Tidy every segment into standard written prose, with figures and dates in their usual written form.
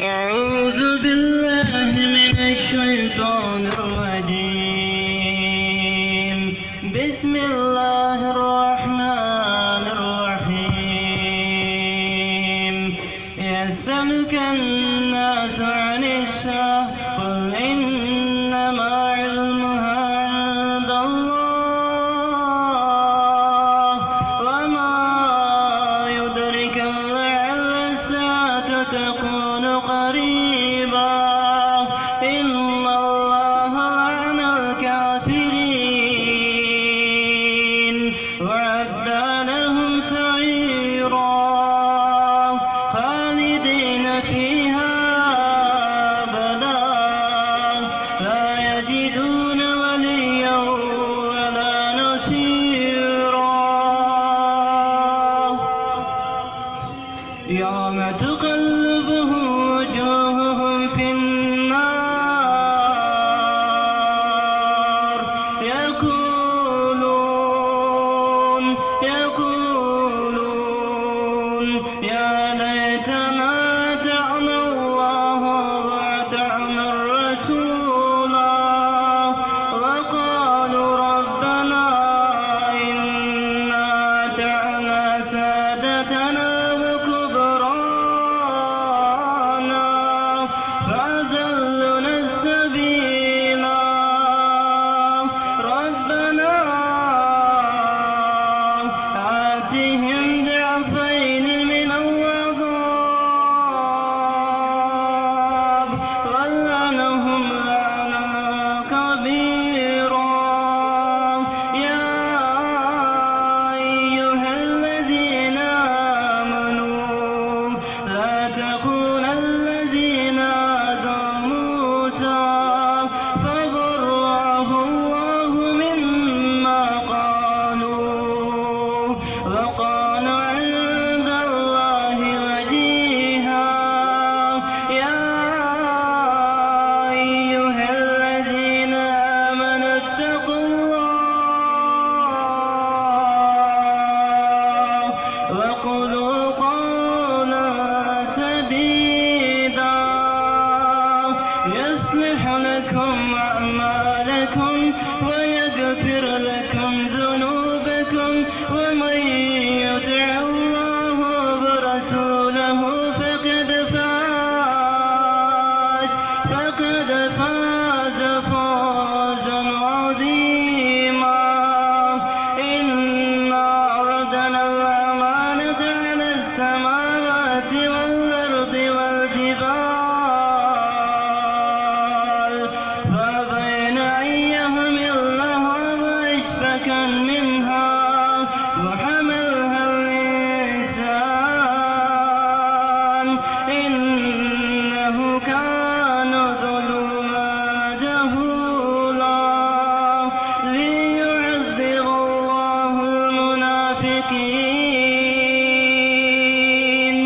أعوذ بالله من الشيطان الرجيم. بسم الله الرحمن الرحيم. يسألك الناس عن الساعة قل إنما علمها عند الله وما يدرك لعل الساعة تكون قريبا. إن الله لعن الكافرين وأعد لهم سعيرا خالدين فيها أبدا لا يجدون وليا ولا نصيرا. يوم تقلب وجوههم في النار يقولون يا ليتنا أطعنا الله وأطعنا الرسولا وقالوا ربنا إنا أطعنا سادتنا وكبرانا فأضلونا السبيلا. ربنا آتهم ضعفين من العذاب والعنهم لعنا كبيرا. يا أيها الذين آمنوا لا تكونوا الذين آذوا موسى فبرأه الله مما قالوا وقال عند الله وجيها. يا أيها الذين آمنوا اتقوا الله وقولوا قولا سديدا يصلح لكم أعمالكم ويغفر لكم ذنوبكم ومن يطع الله ورسوله فقد فاز فوزا عظيما. إنا عرضنا الأمانة على السماوات والأرض والجبال فأبين أن يحملنها وأشفقن منها وحملها الإنسان إنه كان ظلوما جهولا. ليعذب الله المنافقين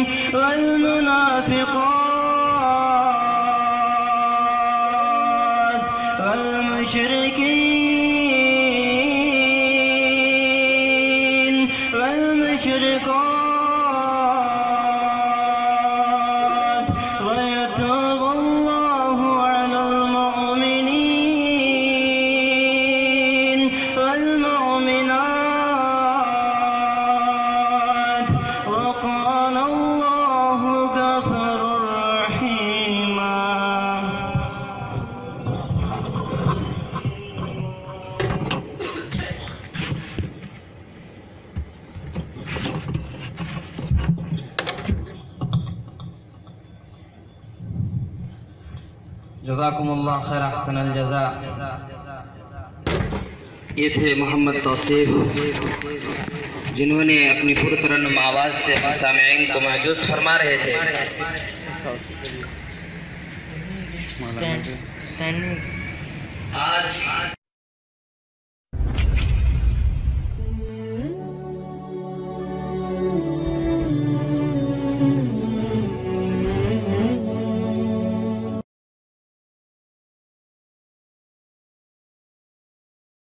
والمنافقات والمشركين والمشركات ويتوب الله على المؤمنين والمؤمنات وكان الله غفورا رحيما. जज़ाकुमुल्लाह खैर अहसनल जज़ा। ये थे मोहम्मद तौसीफ जिन्होंने अपनी पुरतरन्नुम आवाज़ से सामईन को महजूज़ फरमा रहे थे। स्टैंडिंग आज